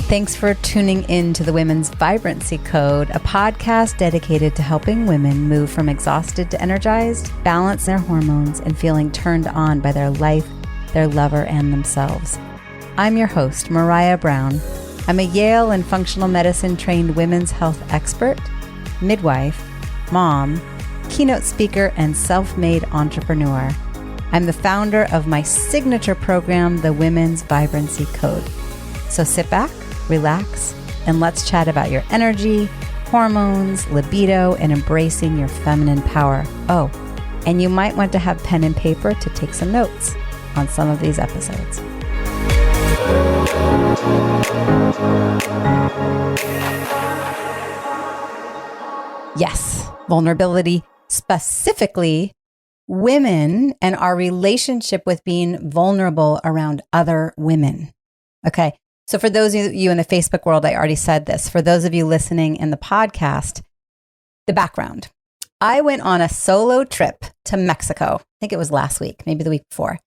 Thanks for tuning in to the Women's Vibrancy Code, a podcast dedicated to helping women move from exhausted to energized, balance their hormones, and feeling turned on by their life, their lover, and themselves. I'm your host, Maraya Brown. I'm a Yale and functional medicine trained women's health expert, midwife, mom, keynote speaker, and self-made entrepreneur. I'm the founder of my signature program, the Women's Vibrancy Code. So sit back, relax, and let's chat about your energy, hormones, libido, and embracing your feminine power. Oh, and you might want to have pen and paper to take some notes on some of these episodes. Yes, vulnerability, specifically women and our relationship with being vulnerable around other women. Okay. So for those of you in the Facebook world, I already said this. For those of you listening in the podcast, the background. I went on a solo trip to Mexico. I think it was last week, maybe the week before.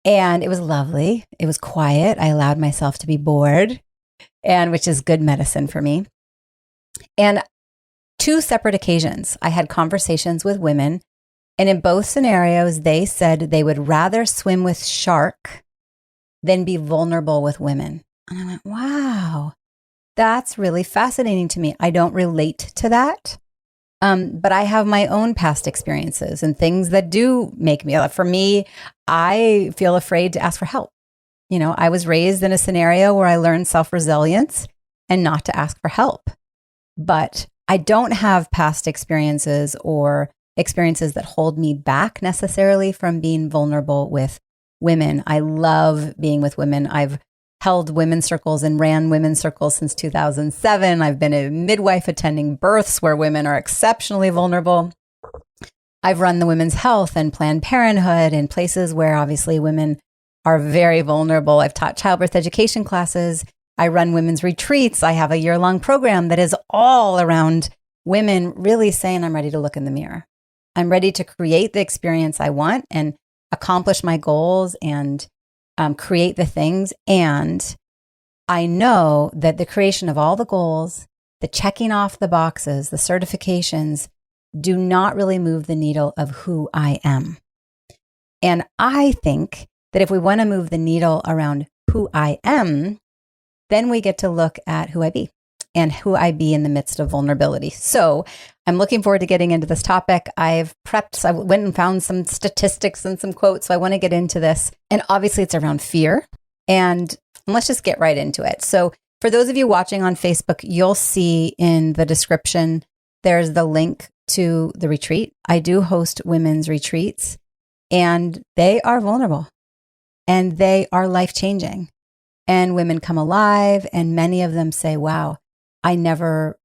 And it was lovely. It was quiet. I allowed myself to be bored, and which is good medicine for me. And two separate occasions, I had conversations with women. And in both scenarios, they said they would rather swim with shark than be vulnerable with women. And I went, wow, that's really fascinating to me. I don't relate to that, but I have my own past experiences and things that do make me, for me, I feel afraid to ask for help. You know, I was raised in a scenario where I learned self-resilience and not to ask for help. But I don't have past experiences or experiences that hold me back necessarily from being vulnerable with women. I love being with women. I've held women's circles and ran women's circles since 2007. I've been a midwife attending births where women are exceptionally vulnerable. I've run the Women's Health and Planned Parenthood in places where obviously women are very vulnerable. I've taught childbirth education classes. I run women's retreats. I have a year-long program that is all around women really saying, I'm ready to look in the mirror. I'm ready to create the experience I want and accomplish my goals and create the things. And I know that the creation of all the goals, the checking off the boxes, the certifications do not really move the needle of who I am. And I think that if we want to move the needle around who I am, then we get to look at who I be and who I be in the midst of vulnerability. So I'm looking forward to getting into this topic. I've prepped, so I went and found some statistics and some quotes. So I want to get into this. And obviously it's around fear. And let's just get right into it. So for those of you watching on Facebook, you'll see in the description, there's the link to the retreat. I do host women's retreats, and they are vulnerable and they are life-changing. And women come alive, and many of them say, wow, I've never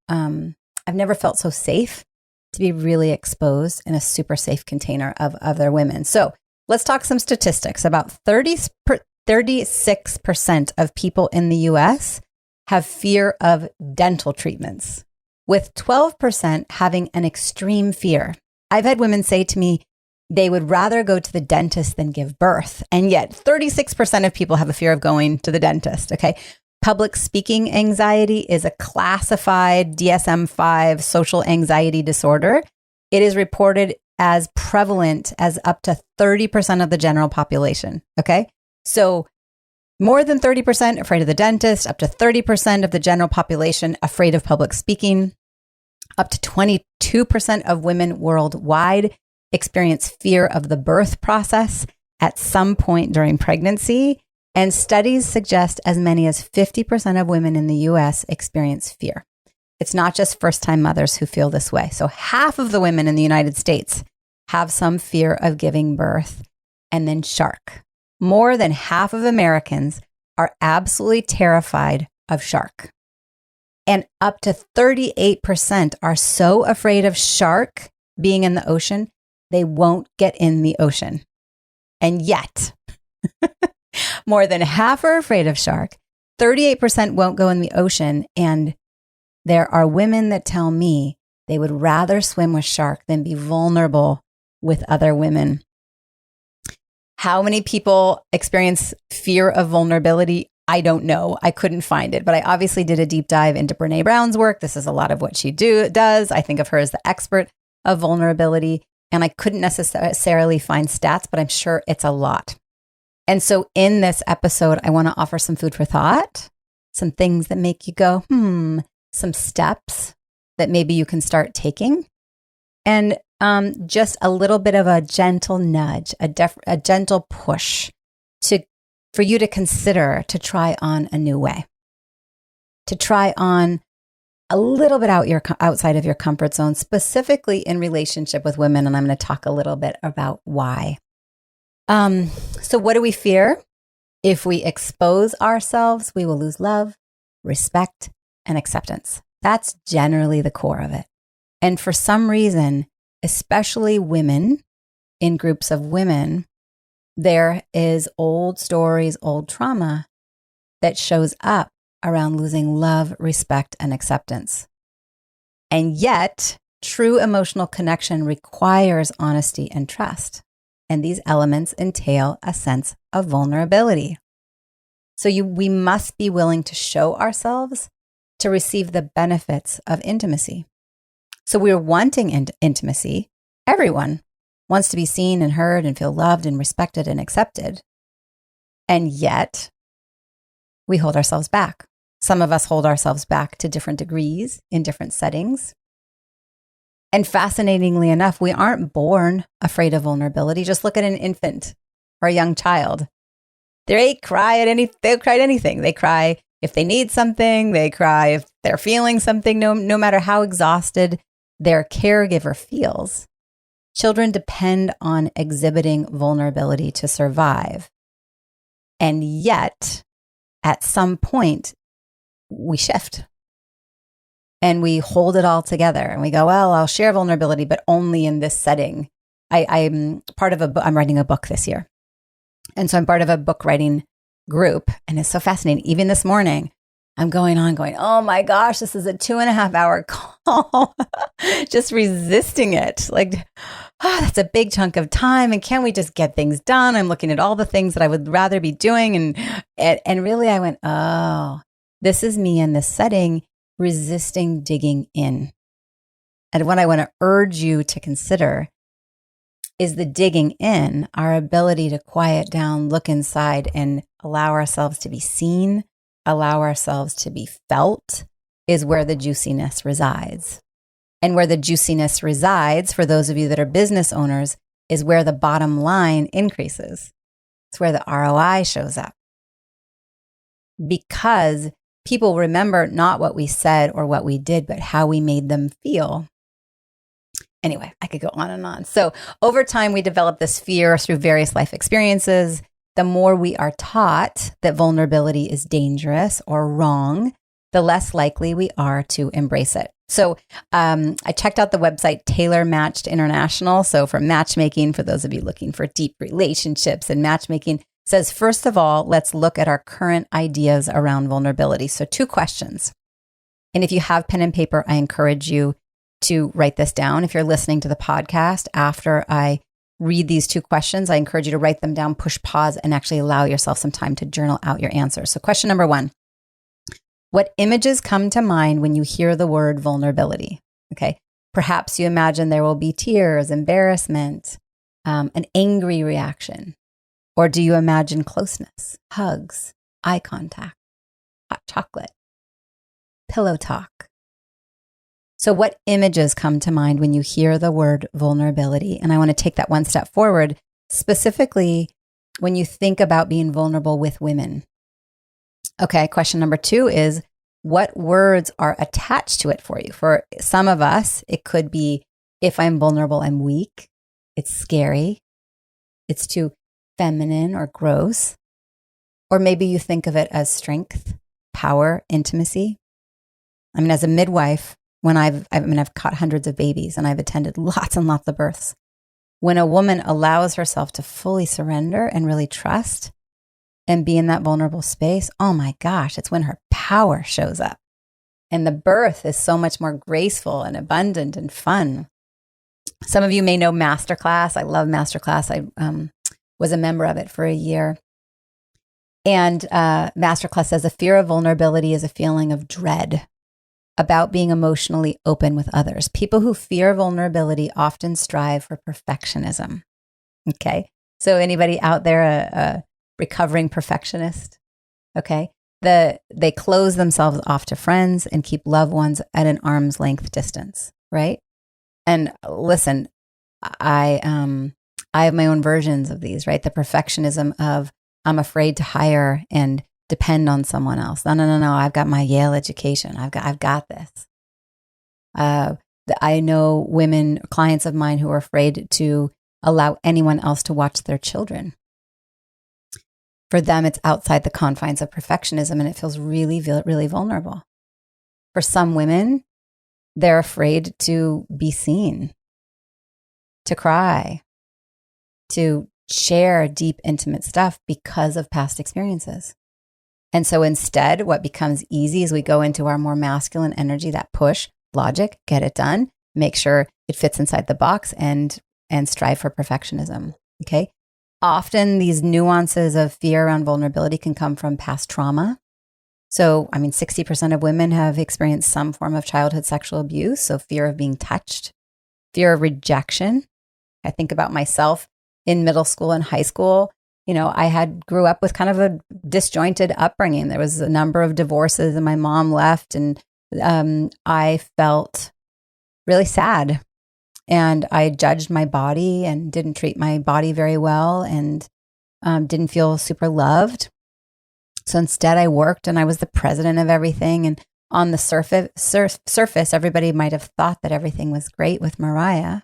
felt so safe to be really exposed in a super safe container of other women. So let's talk some statistics. About 36% of people in the US have fear of dental treatments, with 12% having an extreme fear. I've had women say to me, they would rather go to the dentist than give birth. And yet 36% of people have a fear of going to the dentist. Okay. Public speaking anxiety is a classified DSM-5 social anxiety disorder. It is reported as prevalent as up to 30% of the general population. Okay. So more than 30% afraid of the dentist, up to 30% of the general population afraid of public speaking, up to 22% of women worldwide experience fear of the birth process at some point during pregnancy. And studies suggest as many as 50% of women in the US experience fear. It's not just first-time mothers who feel this way. So half of the women in the United States have some fear of giving birth. And then shark. More than half of Americans are absolutely terrified of shark. And up to 38% are so afraid of shark being in the ocean, they won't get in the ocean. And yet, more than half are afraid of shark. 38% won't go in the ocean. And there are women that tell me they would rather swim with shark than be vulnerable with other women. How many people experience fear of vulnerability I don't know. I couldn't find it, but I obviously did a deep dive into Brene Brown's work. This is a lot of what she does. I think of her as the expert of vulnerability, and I couldn't necessarily find stats, but I'm sure it's a lot. And so in this episode, I want to offer some food for thought, some things that make you go, some steps that maybe you can start taking, and just a little bit of a gentle nudge, a gentle push for you to consider to try on a new way, to try on a little bit outside of your comfort zone, specifically in relationship with women. And I'm going to talk a little bit about why. So what do we fear? If we expose ourselves, we will lose love, respect, and acceptance. That's generally the core of it. And for some reason, especially women, in groups of women, there is old stories, old trauma that shows up around losing love, respect, and acceptance. And yet, true emotional connection requires honesty and trust. And these elements entail a sense of vulnerability. So we must be willing to show ourselves to receive the benefits of intimacy. So we're wanting intimacy. Everyone wants to be seen and heard and feel loved and respected and accepted. And yet, we hold ourselves back. Some of us hold ourselves back to different degrees in different settings. And fascinatingly enough, we aren't born afraid of vulnerability. Just look at an infant or a young child. They'll cry at anything. They cry if they need something. They cry if they're feeling something, no matter how exhausted their caregiver feels. Children depend on exhibiting vulnerability to survive. And yet, at some point, we shift and we hold it all together and we go, well, I'll share vulnerability, but only in this setting. I'm part of I'm writing a book this year. And so I'm part of a book writing group, and it's so fascinating. Even this morning, I'm going, oh my gosh, this is a 2.5-hour call. Just resisting it. That's a big chunk of time. And can we just get things done? I'm looking at all the things that I would rather be doing. And really I went, oh, this is me in this setting, resisting digging in. And what I want to urge you to consider is the digging in, our ability to quiet down, look inside, and allow ourselves to be seen, allow ourselves to be felt, is where the juiciness resides. And where the juiciness resides, for those of you that are business owners, is where the bottom line increases. It's where the ROI shows up. Because people remember not what we said or what we did, but how we made them feel. Anyway, I could go on and on. So over time, we develop this fear through various life experiences. The more we are taught that vulnerability is dangerous or wrong, the less likely we are to embrace it. So I checked out the website Tailor Matched International. So for matchmaking, for those of you looking for deep relationships and matchmaking, says, first of all, let's look at our current ideas around vulnerability. So 2 questions. And if you have pen and paper, I encourage you to write this down. If you're listening to the podcast after I read these 2 questions, I encourage you to write them down, push pause, and actually allow yourself some time to journal out your answers. So question number 1, what images come to mind when you hear the word vulnerability? Okay. Perhaps you imagine there will be tears, embarrassment, an angry reaction. Or do you imagine closeness, hugs, eye contact, hot chocolate, pillow talk? So what images come to mind when you hear the word vulnerability? And I want to take that one step forward, specifically when you think about being vulnerable with women. Okay, question number 2 is, what words are attached to it for you? For some of us, it could be, if I'm vulnerable, I'm weak. It's scary. It's too feminine or gross. Or maybe you think of it as strength, power, intimacy. I mean, as a midwife, when I've caught hundreds of babies and I've attended lots and lots of births. When a woman allows herself to fully surrender and really trust and be in that vulnerable space, oh my gosh, it's when her power shows up. And the birth is so much more graceful and abundant and fun. Some of you may know Masterclass. I love Masterclass. I was a member of it for a year. And Masterclass says a fear of vulnerability is a feeling of dread about being emotionally open with others. People who fear vulnerability often strive for perfectionism. Okay. So anybody out there, a recovering perfectionist? Okay. They close themselves off to friends and keep loved ones at an arm's length distance. Right. And listen, I have my own versions of these, right? The perfectionism of I'm afraid to hire and depend on someone else. No. I've got my Yale education. I've got this. I know women, clients of mine who are afraid to allow anyone else to watch their children. For them, it's outside the confines of perfectionism, and it feels really, really vulnerable. For some women, they're afraid to be seen, to cry, to share deep, intimate stuff because of past experiences. And so instead, what becomes easy is we go into our more masculine energy, that push, logic, get it done, make sure it fits inside the box, and strive for perfectionism. Okay. Often these nuances of fear around vulnerability can come from past trauma. So, 60% of women have experienced some form of childhood sexual abuse. So fear of being touched, fear of rejection. I think about myself in middle school and high school. I grew up with kind of a disjointed upbringing. There was a number of divorces and my mom left, and I felt really sad. And I judged my body and didn't treat my body very well, and didn't feel super loved. So instead I worked and I was the president of everything. And on the surface, everybody might have thought that everything was great with Maraya.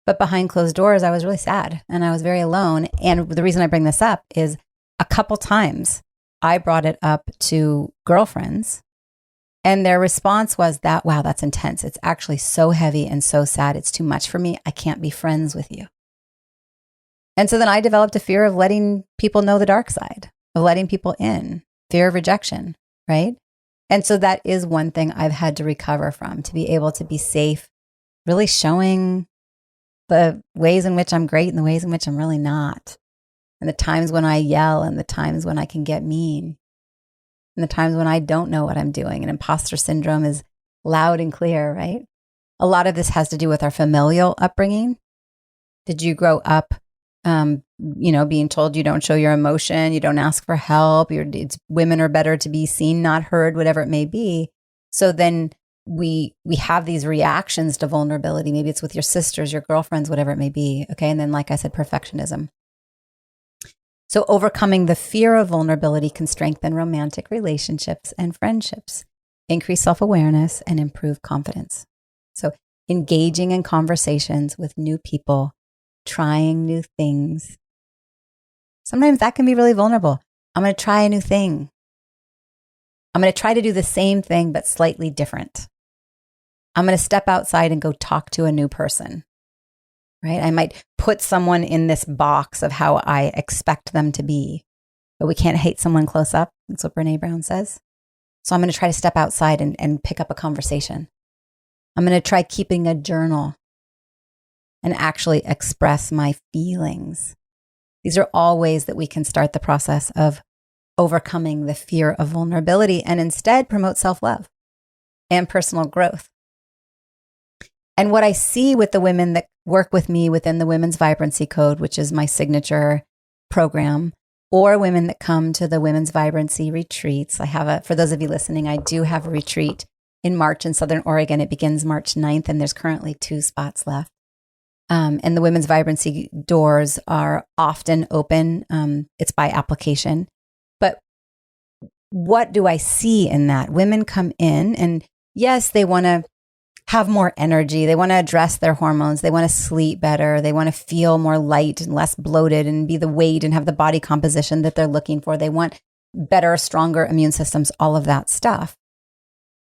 But behind closed doors, I was really sad and I was very alone. And the reason I bring this up is a couple times I brought it up to girlfriends, and their response was that, wow, that's intense. It's actually so heavy and so sad. It's too much for me. I can't be friends with you. And so then I developed a fear of letting people know the dark side, of letting people in, fear of rejection, right? And so that is one thing I've had to recover from, to be able to be safe, really showing the ways in which I'm great and the ways in which I'm really not. And the times when I yell and the times when I can get mean and the times when I don't know what I'm doing. And imposter syndrome is loud and clear, right? A lot of this has to do with our familial upbringing. Did you grow up, being told you don't show your emotion, you don't ask for help, women are better to be seen, not heard, whatever it may be. So then we have these reactions to vulnerability. Maybe it's with your sisters, your girlfriends, whatever it may be. Okay. And then, like I said, perfectionism. So overcoming the fear of vulnerability can strengthen romantic relationships and friendships, increase self-awareness, and improve confidence. So engaging in conversations with new people, trying new things. Sometimes that can be really vulnerable. I'm going to try a new thing. I'm going to try to do the same thing, but slightly different. I'm going to step outside and go talk to a new person, right? I might put someone in this box of how I expect them to be, but we can't hate someone close up. That's what Brene Brown says. So I'm going to try to step outside and pick up a conversation. I'm going to try keeping a journal and actually express my feelings. These are all ways that we can start the process of overcoming the fear of vulnerability and instead promote self-love and personal growth. And what I see with the women that work with me within the Women's Vibrancy Code, which is my signature program, or women that come to the Women's Vibrancy retreats. For those of you listening, I do have a retreat in March in Southern Oregon. It begins March 9th, and there's currently 2 spots left. And the Women's Vibrancy doors are often open. It's by application. But what do I see in that? Women come in and yes, they want to have more energy. They want to address their hormones. They want to sleep better. They want to feel more light and less bloated and be the weight and have the body composition that they're looking for. They want better, stronger immune systems, all of that stuff.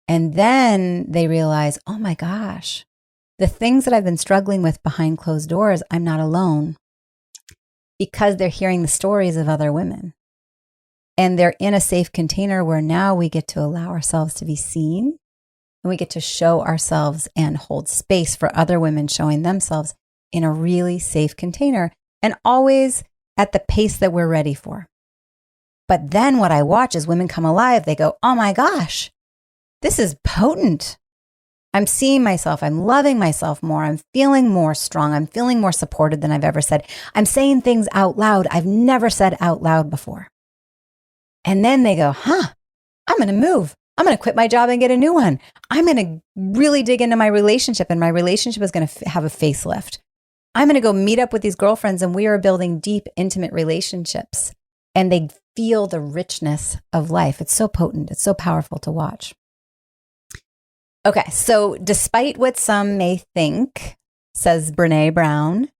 And then they realize, oh my gosh, the things that I've been struggling with behind closed doors, I'm not alone, because they're hearing the stories of other women. And they're in a safe container where now we get to allow ourselves to be seen. And we get to show ourselves and hold space for other women showing themselves in a really safe container, and always at the pace that we're ready for. But then what I watch is women come alive. They go, oh my gosh, this is potent. I'm seeing myself. I'm loving myself more. I'm feeling more strong. I'm feeling more supported than I've ever said. I'm saying things out loud I've never said out loud before. And then they go, I'm going to move. I'm going to quit my job and get a new one. I'm going to really dig into my relationship, and my relationship is going to have a facelift. I'm going to go meet up with these girlfriends, and we are building deep, intimate relationships. And they feel the richness of life. It's so potent. It's so powerful to watch. Okay, so despite what some may think, says Brené Brown,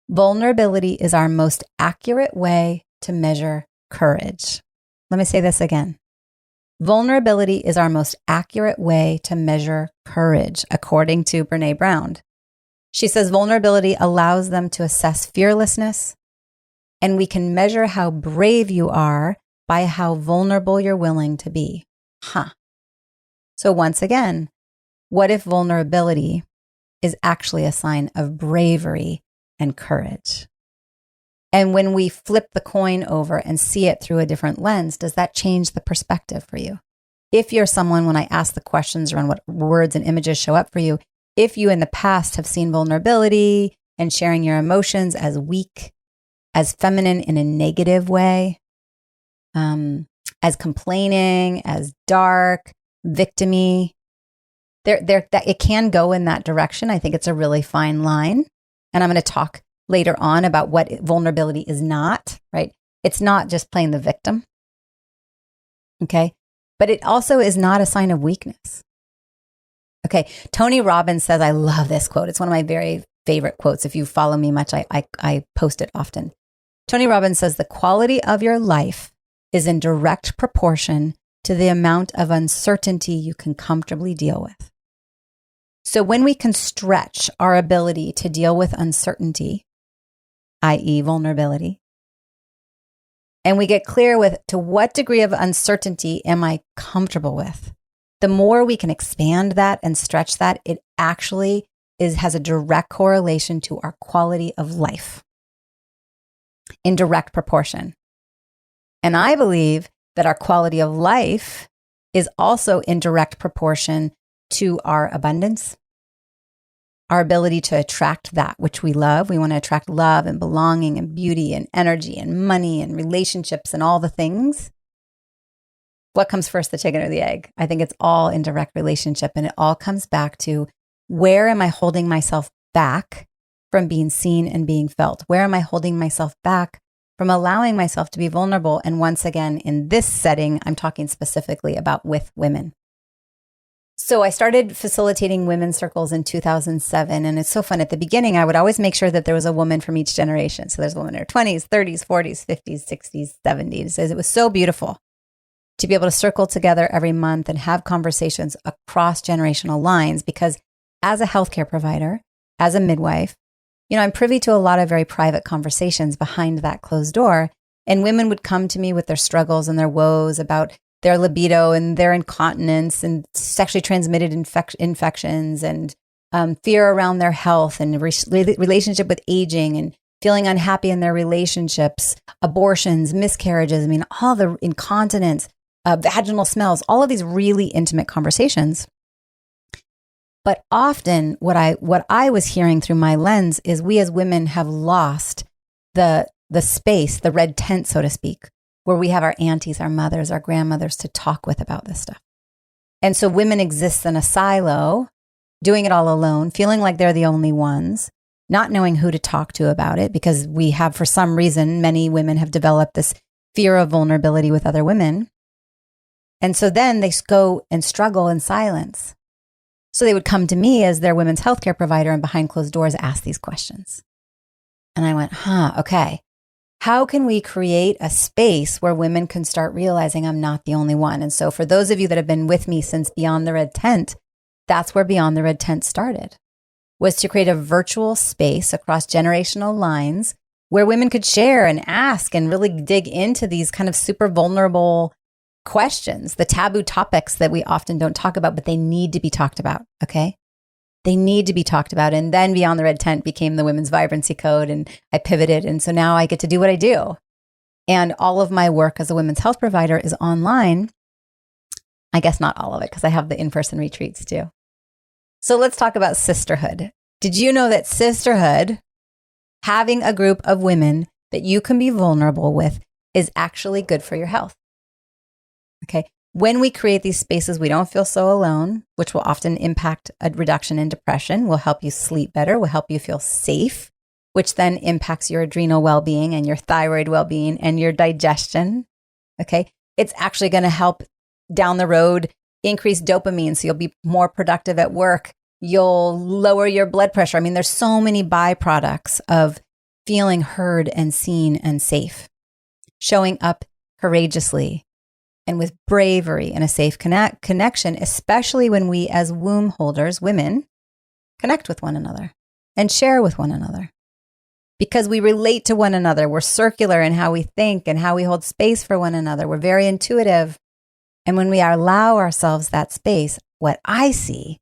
vulnerability is our most accurate way to measure courage. Let me say this again. Vulnerability is our most accurate way to measure courage, according to Brené Brown. She says vulnerability allows them to assess fearlessness, and we can measure how brave you are by how vulnerable you're willing to be. So once again, what if vulnerability is actually a sign of bravery and courage? And when we flip the coin over and see it through a different lens, does that change the perspective for you? If you're someone, when I ask the questions around what words and images show up for you, if you in the past have seen vulnerability and sharing your emotions as weak, as feminine in a negative way, as complaining, as dark, victim-y, that it can go in that direction. I think it's a really fine line. And I'm going to talk later on about what vulnerability is not, right? It's not just playing the victim. Okay. But it also is not a sign of weakness. Okay. Tony Robbins says, I love this quote. It's one of my very favorite quotes. If you follow me much, I post it often. Tony Robbins says, the quality of your life is in direct proportion to the amount of uncertainty you can comfortably deal with. So when we can stretch our ability to deal with uncertainty, i.e. vulnerability, and we get clear with to what degree of uncertainty am I comfortable with, the more we can expand that and stretch that, it actually has a direct correlation to our quality of life in direct proportion. And I believe that our quality of life is also in direct proportion to our abundance, our ability to attract that which we love. We want to attract love and belonging and beauty and energy and money and relationships and all the things. What comes first, the chicken or the egg? I think it's all in direct relationship, and it all comes back to where am I holding myself back from being seen and being felt? Where am I holding myself back from allowing myself to be vulnerable? And once again, in this setting, I'm talking specifically about with women. So I started facilitating women's circles in 2007. And it's so fun. At the beginning, I would always make sure that there was a woman from each generation. So there's a woman in her 20s, 30s, 40s, 50s, 60s, 70s. It was so beautiful to be able to circle together every month and have conversations across generational lines. Because as a healthcare provider, as a midwife, I'm privy to a lot of very private conversations behind that closed door. And women would come to me with their struggles and their woes about their libido and their incontinence and sexually transmitted infections and fear around their health and relationship with aging and feeling unhappy in their relationships, abortions, miscarriages. All the incontinence, vaginal smells, all of these really intimate conversations. But often what I was hearing through my lens is we as women have lost the space, the red tent, so to speak, where we have our aunties, our mothers, our grandmothers to talk with about this stuff. And so women exist in a silo, doing it all alone, feeling like they're the only ones, not knowing who to talk to about it, because we have, for some reason, many women have developed this fear of vulnerability with other women. And so then they go and struggle in silence. So they would come to me as their women's healthcare provider and behind closed doors ask these questions. And I went, okay. How can we create a space where women can start realizing I'm not the only one? And so for those of you that have been with me since Beyond the Red Tent, that's where Beyond the Red Tent started, was to create a virtual space across generational lines where women could share and ask and really dig into these kind of super vulnerable questions, the taboo topics that we often don't talk about, but they need to be talked about, okay? They need to be talked about. And then Beyond the Red Tent became the Women's Vibrancy Code, and I pivoted. And so now I get to do what I do. And all of my work as a women's health provider is online. I guess not all of it, because I have the in-person retreats too. So let's talk about sisterhood. Did you know that sisterhood, having a group of women that you can be vulnerable with, is actually good for your health? Okay. When we create these spaces, we don't feel so alone, which will often impact a reduction in depression, will help you sleep better, will help you feel safe, which then impacts your adrenal well-being and your thyroid well-being and your digestion. Okay. It's actually going to help down the road increase dopamine, so you'll be more productive at work. You'll lower your blood pressure. I mean, there's so many byproducts of feeling heard and seen and safe, showing up courageously and with bravery and a safe connection, especially when we as womb holders, women, connect with one another and share with one another. Because we relate to one another. We're circular in how we think and how we hold space for one another. We're very intuitive. And when we allow ourselves that space, what I see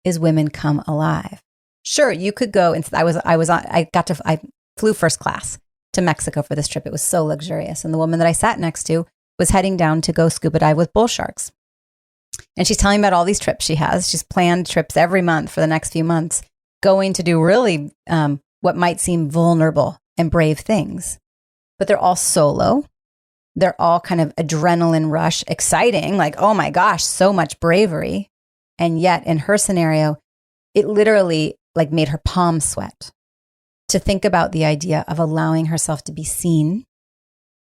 is women come alive. Sure, you could go, and I flew first class to Mexico for this trip. It was so luxurious. And the woman that I sat next to was heading down to go scuba dive with bull sharks. And she's telling me about all these trips she has. She's planned trips every month for the next few months, going to do really what might seem vulnerable and brave things. But they're all solo. They're all kind of adrenaline rush, exciting, like, oh my gosh, so much bravery. And yet in her scenario, it literally like made her palms sweat to think about the idea of allowing herself to be seen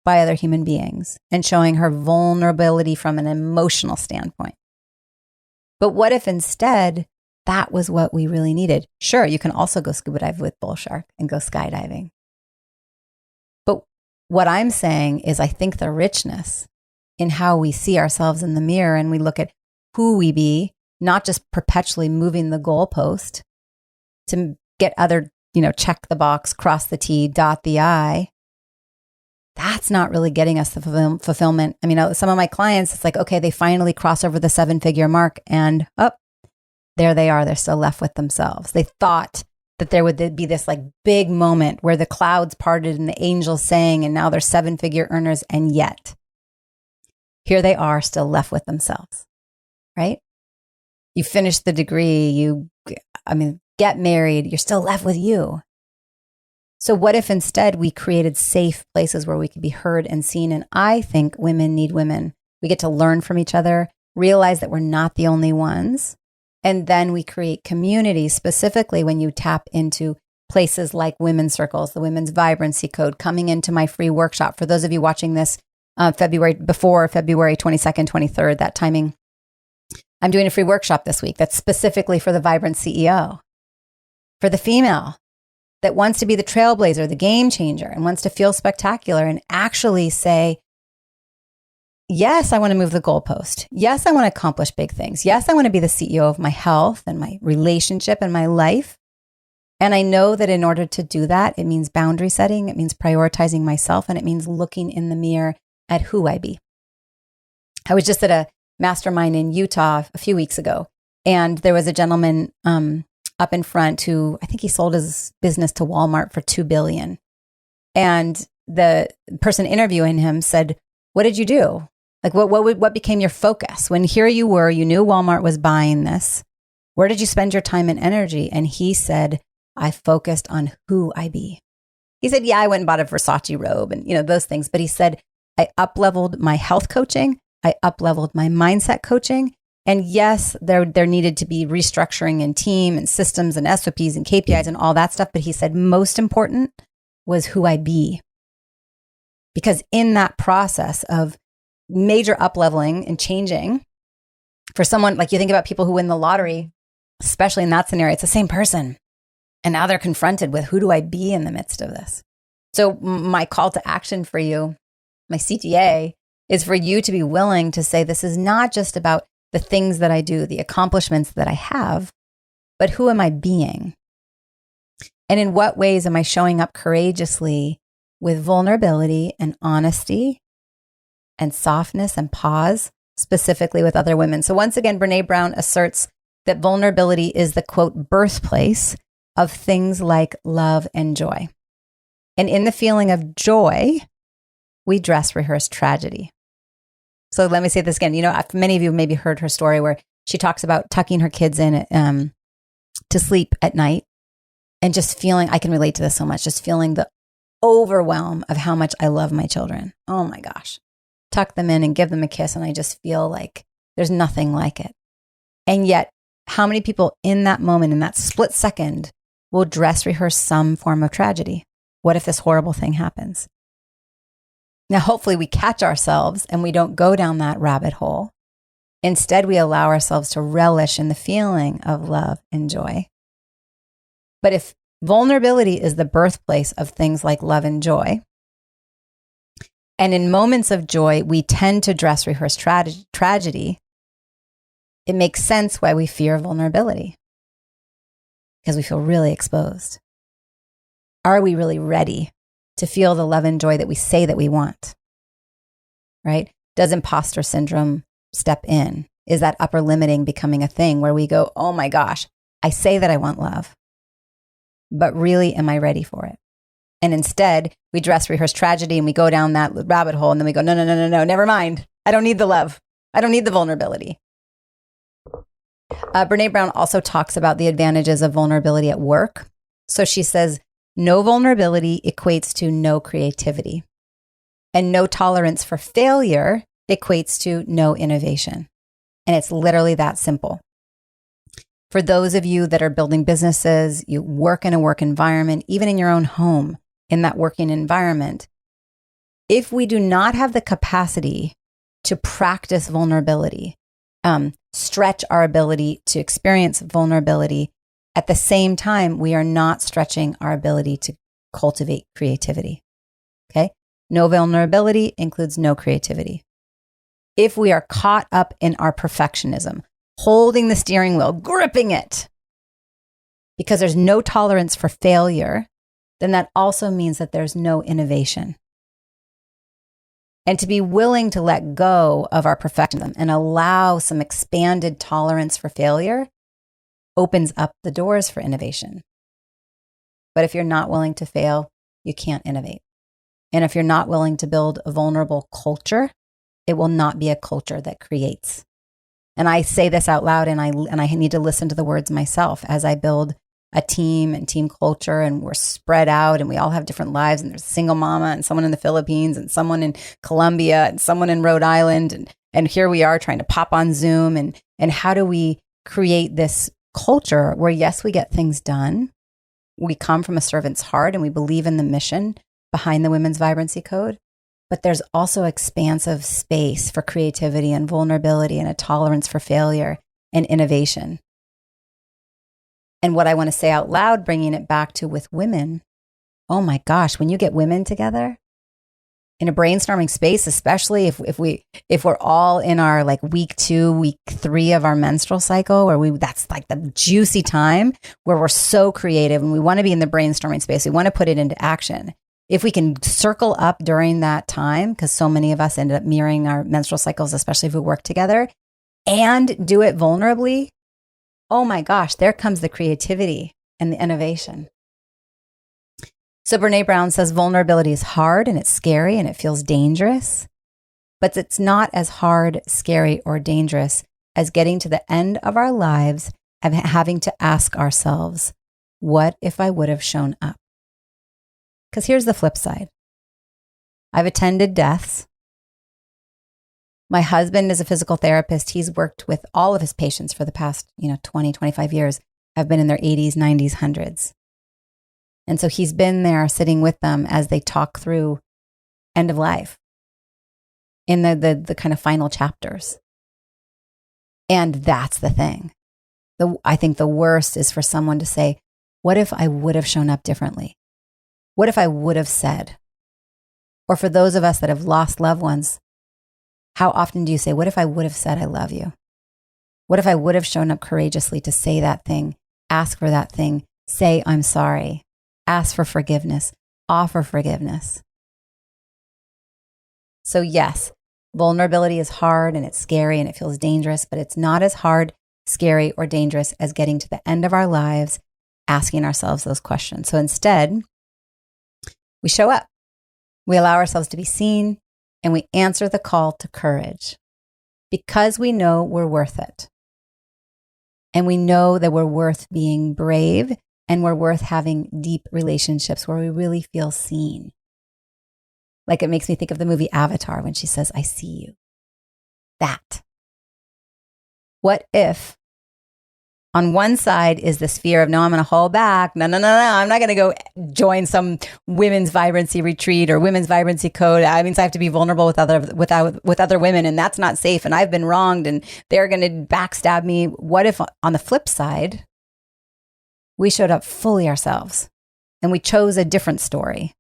by other human beings and showing her vulnerability from an emotional standpoint. But what if instead that was what we really needed? Sure, you can also go scuba dive with bull shark and go skydiving. But what I'm saying is I think the richness in how we see ourselves in the mirror and we look at who we be, not just perpetually moving the goalpost to get other, check the box, cross the T, dot the I. That's not really getting us the fulfillment. I mean, some of my clients, it's like, okay, they finally cross over the 7-figure mark and there they are. They're still left with themselves. They thought that there would be this like big moment where the clouds parted and the angels sang and now they're 7-figure earners. And yet here they are still left with themselves, right? You finish the degree, get married, you're still left with you. So what if instead we created safe places where we could be heard and seen? And I think women need women. We get to learn from each other, realize that we're not the only ones. And then we create communities, specifically when you tap into places like women's circles, the Women's Vibrancy Code, coming into my free workshop. For those of you watching this before February 22nd, 23rd, that timing, I'm doing a free workshop this week that's specifically for the vibrant CEO, for the female that wants to be the trailblazer, the game changer, and wants to feel spectacular and actually say, yes, I want to move the goalpost. Yes, I want to accomplish big things. Yes, I want to be the CEO of my health and my relationship and my life. And I know that in order to do that, it means boundary setting, it means prioritizing myself, and it means looking in the mirror at who I be. I was just at a mastermind in Utah a few weeks ago, and there was a gentleman up in front who, I think he sold his business to Walmart for $2 billion. And the person interviewing him said, what did you do? Like, what became your focus? When here you were, you knew Walmart was buying this. Where did you spend your time and energy? And he said, I focused on who I be. He said, yeah, I went and bought a Versace robe and, those things. But he said, I up-leveled my health coaching. I up-leveled my mindset coaching. And yes, there needed to be restructuring in team and systems and SOPs and KPIs and all that stuff. But he said, most important was who I be. Because in that process of major up-leveling and changing, for someone, like you think about people who win the lottery, especially in that scenario, it's the same person. And now they're confronted with, who do I be in the midst of this? So my call to action for you, my CTA, is for you to be willing to say, this is not just about the things that I do, the accomplishments that I have, but who am I being? And in what ways am I showing up courageously with vulnerability and honesty and softness and pause, specifically with other women? So once again, Brene Brown asserts that vulnerability is the, quote, birthplace of things like love and joy. And in the feeling of joy, we dress rehearse tragedy. So let me say this again. You know, many of you maybe heard her story where she talks about tucking her kids in to sleep at night and just feeling, I can relate to this so much, just feeling the overwhelm of how much I love my children. Oh my gosh. Tuck them in and give them a kiss. And I just feel like there's nothing like it. And yet, how many people in that moment, in that split second, will dress rehearse some form of tragedy? What if this horrible thing happens? Now, hopefully we catch ourselves and we don't go down that rabbit hole. Instead, we allow ourselves to relish in the feeling of love and joy. But if vulnerability is the birthplace of things like love and joy, and in moments of joy, we tend to dress rehearse tragedy, it makes sense why we fear vulnerability, because we feel really exposed. Are we really ready to feel the love and joy that we say that we want? Right? Does imposter syndrome step in? Is that upper limiting becoming a thing where we go, oh my gosh, I say that I want love, but really, am I ready for it? And instead, we dress rehearse tragedy and we go down that rabbit hole and then we go, no, never mind. I don't need the love. I don't need the vulnerability. Brene Brown also talks about the advantages of vulnerability at work. So she says, no vulnerability equates to no creativity, and no tolerance for failure equates to no innovation. And it's literally that simple. For those of you that are building businesses, you work in a work environment, even in your own home, in that working environment, if we do not have the capacity to practice vulnerability, stretch our ability to experience vulnerability, at the same time, we are not stretching our ability to cultivate creativity. Okay? No vulnerability includes no creativity. If we are caught up in our perfectionism, holding the steering wheel, gripping it, because there's no tolerance for failure, then that also means that there's no innovation. And to be willing to let go of our perfectionism and allow some expanded tolerance for failure opens up the doors for innovation. But if you're not willing to fail, you can't innovate. And if you're not willing to build a vulnerable culture, it will not be a culture that creates. And I say this out loud, and I need to listen to the words myself as I build a team and team culture, and we're spread out and we all have different lives, and there's a single mama and someone in the Philippines and someone in Colombia and someone in Rhode Island. And here we are trying to pop on Zoom. And how do we create this culture where, yes, we get things done. We come from a servant's heart and we believe in the mission behind the Women's Vibrancy Code. But there's also expansive space for creativity and vulnerability and a tolerance for failure and innovation. And what I want to say out loud, bringing it back to with women, oh my gosh, when you get women together in a brainstorming space, especially if we're all in our like week 2, week 3 of our menstrual cycle, where that's like the juicy time where we're so creative and we want to be in the brainstorming space. We want to put it into action. If we can circle up during that time, because so many of us ended up mirroring our menstrual cycles, especially if we work together, and do it vulnerably, oh my gosh, there comes the creativity and the innovation. So Brene Brown says vulnerability is hard and it's scary and it feels dangerous, but it's not as hard, scary, or dangerous as getting to the end of our lives and having to ask ourselves, what if I would have shown up? Because here's the flip side. I've attended deaths. My husband is a physical therapist. He's worked with all of his patients for the past, 20, 25 years. I've been in their 80s, 90s, 100s. And so he's been there sitting with them as they talk through end of life in the kind of final chapters. And that's the thing. I think the worst is for someone to say, what if I would have shown up differently? What if I would have said? Or for those of us that have lost loved ones, how often do you say, what if I would have said I love you? What if I would have shown up courageously to say that thing, ask for that thing, say I'm sorry, ask for forgiveness, offer forgiveness? So yes, vulnerability is hard and it's scary and it feels dangerous, but it's not as hard, scary, or dangerous as getting to the end of our lives, asking ourselves those questions. So instead, we show up. We allow ourselves to be seen, and we answer the call to courage because we know we're worth it. And we know that we're worth being brave, and we're worth having deep relationships where we really feel seen. Like it makes me think of the movie Avatar when she says, I see you. That. What if on one side is this fear of, no, I'm going to hold back. No, I'm not going to go join some women's vibrancy retreat or women's vibrancy code. That means I have to be vulnerable with other women, and that's not safe. And I've been wronged, and they're going to backstab me. What if on the flip side, we showed up fully ourselves and we chose a different story?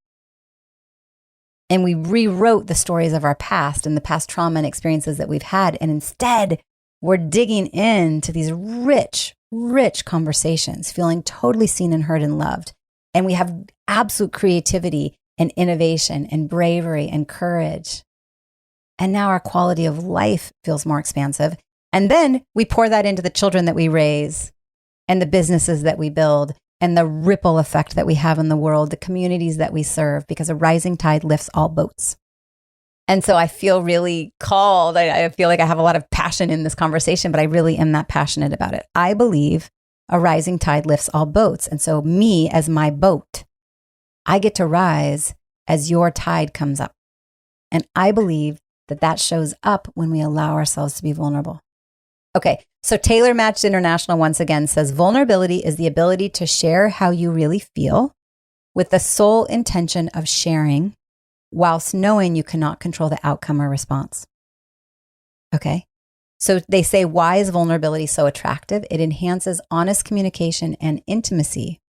And we rewrote the stories of our past and the past trauma and experiences that we've had. And instead, we're digging into these rich conversations, feeling totally seen and heard and loved. And we have absolute creativity and innovation and bravery and courage. And now our quality of life feels more expansive. And then we pour that into the children that we raise and the businesses that we build and the ripple effect that we have in the world, the communities that we serve, because a rising tide lifts all boats. And so I feel really called. I feel like I have a lot of passion in this conversation, but I really am that passionate about it. I believe a rising tide lifts all boats. And so me as my boat, I get to rise as your tide comes up. And I believe that shows up when we allow ourselves to be vulnerable. Okay, so Taylor Matched International once again says, vulnerability is the ability to share how you really feel with the sole intention of sharing, whilst knowing you cannot control the outcome or response. Okay. So they say, why is vulnerability so attractive? It enhances honest communication and intimacy.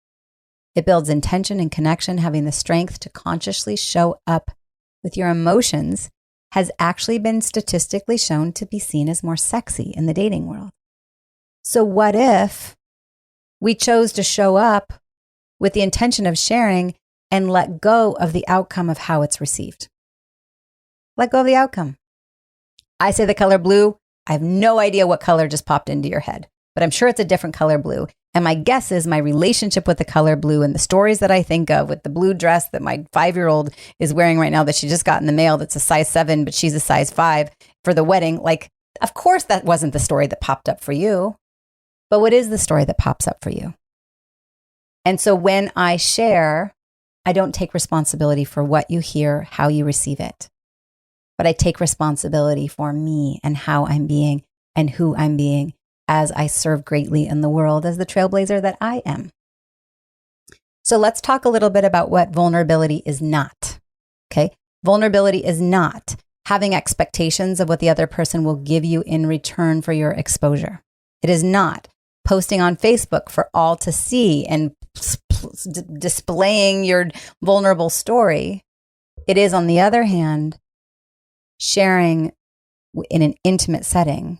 It builds intention and connection. Having the strength to consciously show up with your emotions has actually been statistically shown to be seen as more sexy in the dating world. So what if we chose to show up with the intention of sharing and let go of the outcome of how it's received? Let go of the outcome. I say the color blue. I have no idea what color just popped into your head, but I'm sure it's a different color blue. And my guess is my relationship with the color blue and the stories that I think of with the blue dress that my 5-year-old is wearing right now that she just got in the mail that's a size 7, but she's a size 5 for the wedding. Like, of course, that wasn't the story that popped up for you. But what is the story that pops up for you? And so when I share, I don't take responsibility for what you hear, how you receive it. But I take responsibility for me and how I'm being and who I'm being as I serve greatly in the world as the trailblazer that I am. So let's talk a little bit about what vulnerability is not. Okay? Vulnerability is not having expectations of what the other person will give you in return for your exposure. It is not posting on Facebook for all to see and displaying your vulnerable story. It is, on the other hand, sharing in an intimate setting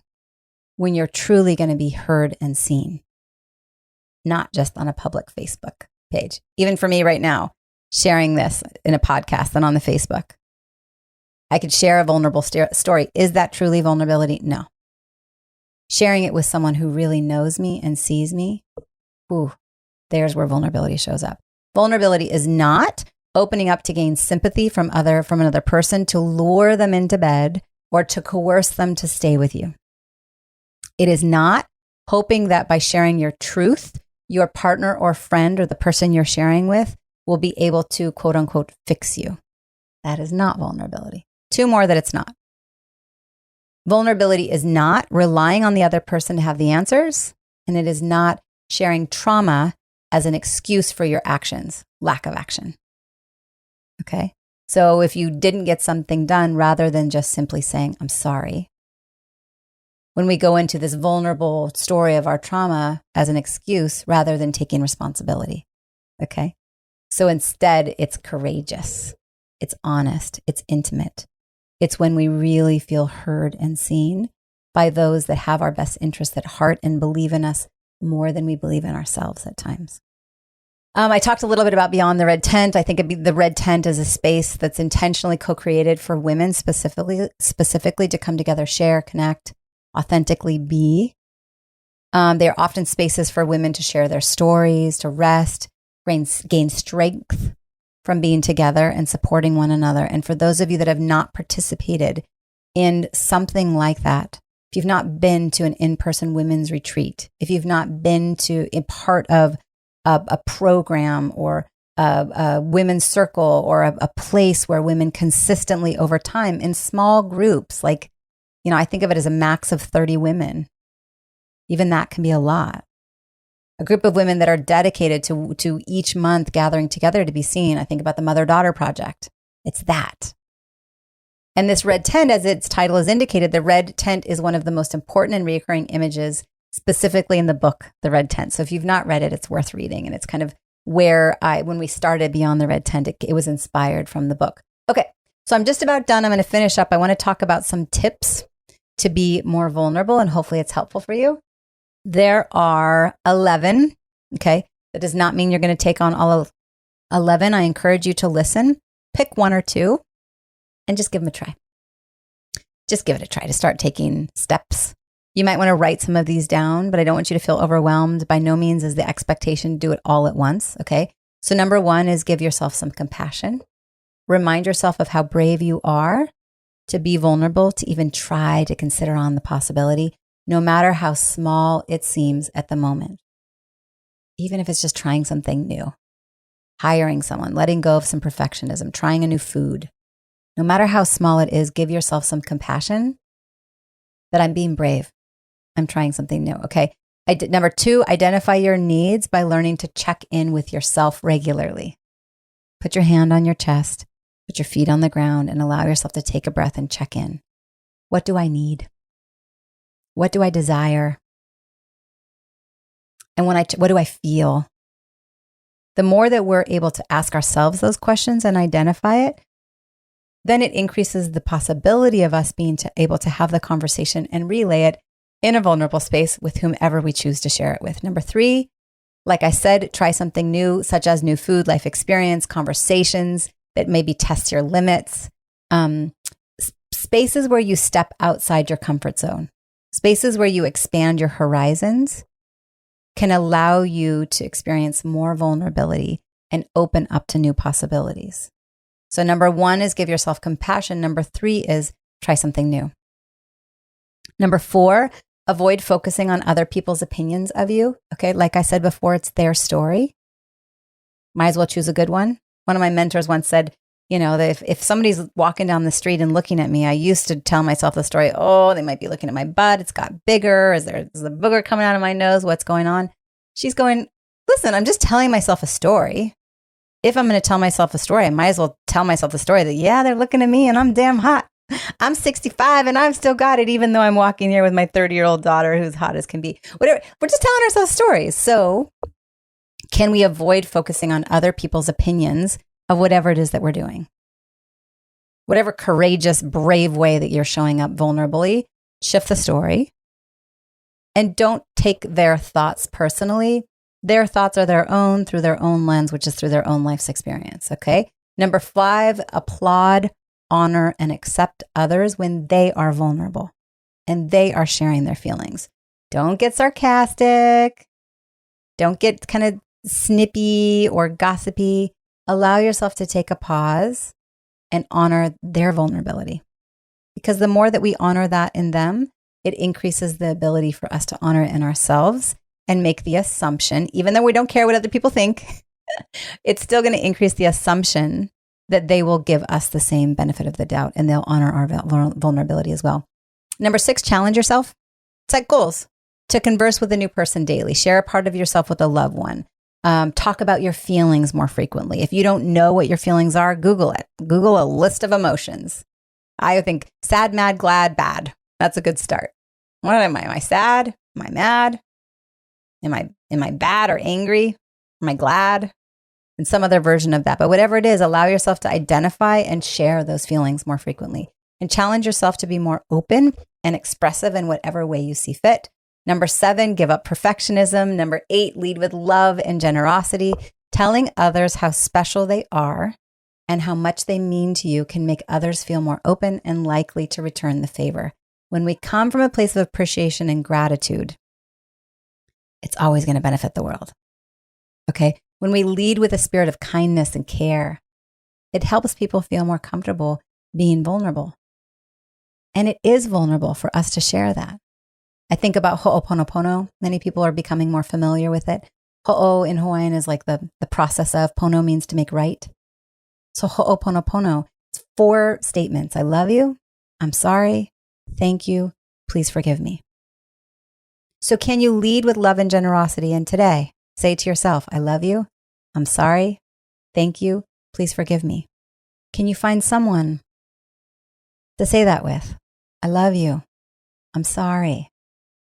when you're truly going to be heard and seen, not just on a public Facebook page. Even for me right now, sharing this in a podcast and on the Facebook, I could share a vulnerable story. Is that truly vulnerability? No. Sharing it with someone who really knows me and sees me, there's where vulnerability shows up. Vulnerability is not opening up to gain sympathy from another person to lure them into bed or to coerce them to stay with you. It is not hoping that by sharing your truth, your partner or friend or the person you're sharing with will be able to, quote unquote, fix you. That is not vulnerability. 2 more that it's not. Vulnerability is not relying on the other person to have the answers, and it is not sharing trauma as an excuse for your actions, lack of action. Okay? So if you didn't get something done, rather than just simply saying, I'm sorry, when we go into this vulnerable story of our trauma as an excuse rather than taking responsibility. Okay? So instead, it's courageous, it's honest, it's intimate. It's when we really feel heard and seen by those that have our best interests at heart and believe in us more than we believe in ourselves at times. I talked a little bit about Beyond the Red Tent. I think the Red Tent is a space that's intentionally co-created for women specifically to come together, share, connect, authentically be. They are often spaces for women to share their stories, to rest, gain strength, from being together and supporting one another. And for those of you that have not participated in something like that, if you've not been to an in-person women's retreat, if you've not been to a part of a program or a women's circle or a place where women consistently over time in small groups, like, I think of it as a max of 30 women. Even that can be a lot. A group of women that are dedicated to each month gathering together to be seen. I think about the Mother-Daughter Project. It's that. And this red tent, as its title is indicated, the red tent is one of the most important and recurring images, specifically in the book, The Red Tent. So if you've not read it, it's worth reading. And it's kind of where when we started Beyond the Red Tent, it was inspired from the book. Okay, so I'm just about done. I'm going to finish up. I want to talk about some tips to be more vulnerable, and hopefully it's helpful for you. There are 11, okay? That does not mean you're going to take on all of 11. I encourage you to listen, pick one or two, and just give them a try. Just give it a try to start taking steps. You might want to write some of these down, but I don't want you to feel overwhelmed. By no means is the expectation to do it all at once, okay? So number one is give yourself some compassion. Remind yourself of how brave you are to be vulnerable, to even try to consider on the possibility, no matter how small it seems at the moment. Even if it's just trying something new, hiring someone, letting go of some perfectionism, trying a new food. No matter how small it is, give yourself some compassion that I'm being brave. I'm trying something new, okay? Number two, identify your needs by learning to check in with yourself regularly. Put your hand on your chest, put your feet on the ground, and allow yourself to take a breath and check in. What do I need? What do I desire? And what do I feel? The more that we're able to ask ourselves those questions and identify it, then it increases the possibility of us being able to have the conversation and relay it in a vulnerable space with whomever we choose to share it with. Number three, like I said, try something new, such as new food, life experience, conversations that maybe test your limits, spaces where you step outside your comfort zone, spaces where you expand your horizons can allow you to experience more vulnerability and open up to new possibilities. So number one is give yourself compassion. Number three is try something new. Number four, avoid focusing on other people's opinions of you. Okay, like I said before, it's their story. Might as well choose a good one. One of my mentors once said, that if somebody's walking down the street and looking at me, I used to tell myself the story, oh, they might be looking at my butt. It's got bigger. Is the booger coming out of my nose? What's going on? She's going, listen, I'm just telling myself a story. If I'm going to tell myself a story, I might as well tell myself the story that, yeah, they're looking at me and I'm damn hot. I'm 65 and I've still got it, even though I'm walking here with my 30-year-old daughter who's hot as can be. Whatever. We're just telling ourselves stories. So can we avoid focusing on other people's opinions of whatever it is that we're doing? Whatever courageous, brave way that you're showing up vulnerably, shift the story. And don't take their thoughts personally. Their thoughts are their own through their own lens, which is through their own life's experience, okay? Number five, applaud, honor, and accept others when they are vulnerable and they are sharing their feelings. Don't get sarcastic. Don't get kind of snippy or gossipy. Allow yourself to take a pause and honor their vulnerability. Because the more that we honor that in them, it increases the ability for us to honor it in ourselves and make the assumption, even though we don't care what other people think, it's still going to increase the assumption that they will give us the same benefit of the doubt and they'll honor our vulnerability as well. Number six, challenge yourself. Set goals to converse with a new person daily. Share a part of yourself with a loved one. Talk about your feelings more frequently. If you don't know what your feelings are, Google it. Google a list of emotions. I think sad, mad, glad, bad. That's a good start. What am I? Am I sad? Am I mad? Am I bad or angry? Am I glad? And some other version of that. But whatever it is, allow yourself to identify and share those feelings more frequently. And challenge yourself to be more open and expressive in whatever way you see fit. Number seven, give up perfectionism. Number eight, lead with love and generosity. Telling others how special they are and how much they mean to you can make others feel more open and likely to return the favor. When we come from a place of appreciation and gratitude, it's always going to benefit the world. Okay? When we lead with a spirit of kindness and care, It helps people feel more comfortable being vulnerable. And it is vulnerable for us to share that. I think about ho'oponopono. Many people are becoming more familiar with it. Ho'o in Hawaiian is like the process of, pono means to make right. So ho'oponopono, it's 4 statements. I love you. I'm sorry. Thank you. Please forgive me. So can you lead with love and generosity? And today, say to yourself, I love you. I'm sorry. Thank you. Please forgive me. Can you find someone to say that with? I love you. I'm sorry.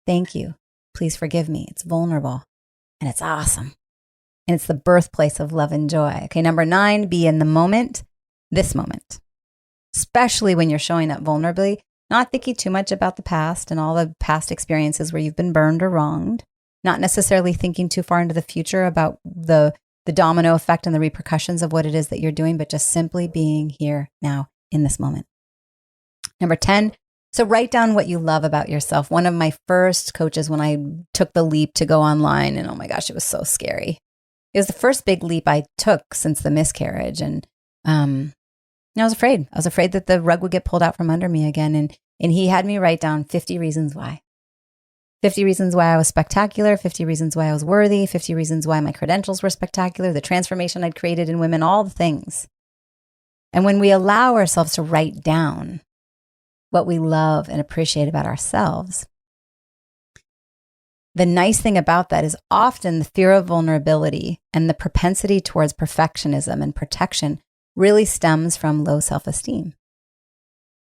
Thank you. Please forgive me. It's vulnerable and it's awesome. And it's the birthplace of love and joy. Okay, number 9, be in the moment, this moment. Especially when you're showing up vulnerably, not thinking too much about the past and all the past experiences where you've been burned or wronged, not necessarily thinking too far into the future about the domino effect and the repercussions of what it is that you're doing, but just simply being here now in this moment. Number 10, so write down what you love about yourself. One of my first coaches, when I took the leap to go online, and oh my gosh, it was so scary. It was the first big leap I took since the miscarriage. And I was afraid. I was afraid that the rug would get pulled out from under me again. And he had me write down 50 reasons why. 50 reasons why I was spectacular, 50 reasons why I was worthy, 50 reasons why my credentials were spectacular, the transformation I'd created in women, all the things. And when we allow ourselves to write down what we love and appreciate about ourselves, the nice thing about that is often the fear of vulnerability and the propensity towards perfectionism and protection really stems from low self-esteem.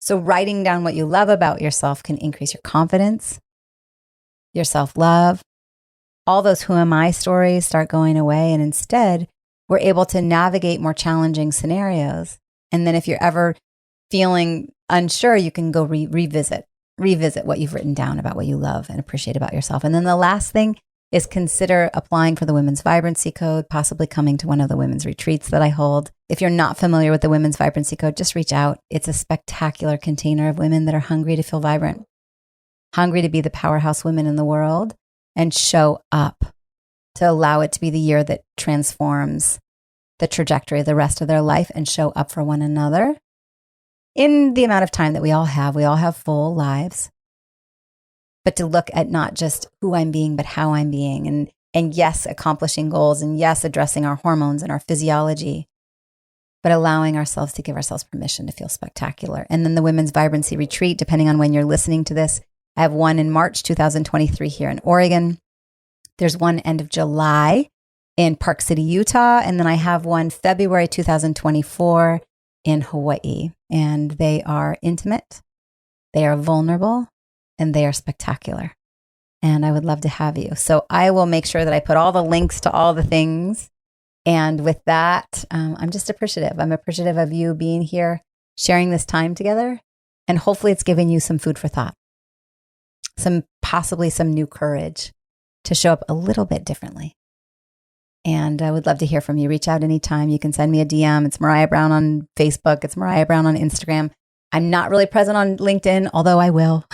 So writing down what you love about yourself can increase your confidence, your self-love. All those who am I stories start going away, and instead we're able to navigate more challenging scenarios. And then if you're ever feeling unsure, you can go revisit what you've written down about what you love and appreciate about yourself. And then the last thing is consider applying for the Women's Vibrancy Code, possibly coming to one of the women's retreats that I hold. If you're not familiar with the Women's Vibrancy Code, just reach out. It's a spectacular container of women that are hungry to feel vibrant, hungry to be the powerhouse women in the world, and show up to allow it to be the year that transforms the trajectory of the rest of their life and show up for one another in the amount of time that we all have. We all have full lives. But to look at not just who I'm being, but how I'm being. And yes, accomplishing goals. And yes, addressing our hormones and our physiology. But allowing ourselves to give ourselves permission to feel spectacular. And then the Women's Vibrancy Retreat, depending on when you're listening to this, I have one in March 2023 here in Oregon. There's one end of July in Park City, Utah. And then I have one February 2024 in Hawaii. And they are intimate, they are vulnerable, and they are spectacular. And I would love to have you. So I will make sure that I put all the links to all the things. And with that, I'm just appreciative. I'm appreciative of you being here, sharing this time together. And hopefully it's giving you some food for thought, possibly some new courage to show up a little bit differently. And I would love to hear from you. Reach out anytime. You can send me a DM. It's Maraya Brown on Facebook. It's Maraya Brown on Instagram. I'm not really present on LinkedIn, although I will.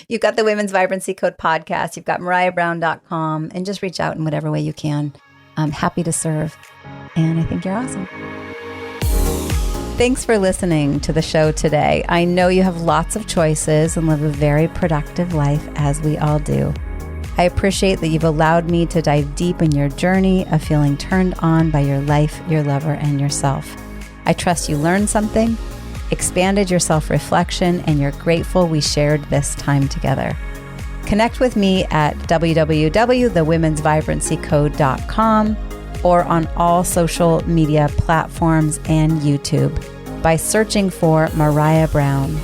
You've got the Women's Vibrancy Code podcast. You've got marayabrown.com, and just reach out in whatever way you can. I'm happy to serve. And I think you're awesome. Thanks for listening to the show today. I know you have lots of choices and live a very productive life, as we all do. I appreciate that you've allowed me to dive deep in your journey of feeling turned on by your life, your lover, and yourself. I trust you learned something, expanded your self-reflection, and you're grateful we shared this time together. Connect with me at www.thewomensvibrancycode.com or on all social media platforms and YouTube by searching for Maraya Brown,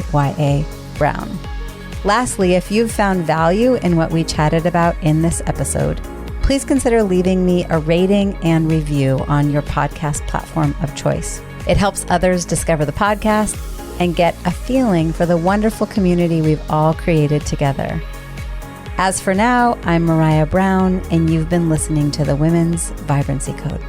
Maraya Brown. Lastly, if you've found value in what we chatted about in this episode, please consider leaving me a rating and review on your podcast platform of choice. It helps others discover the podcast and get a feeling for the wonderful community we've all created together. As for now, I'm Maraya Brown, and you've been listening to the Women's Vibrancy Code.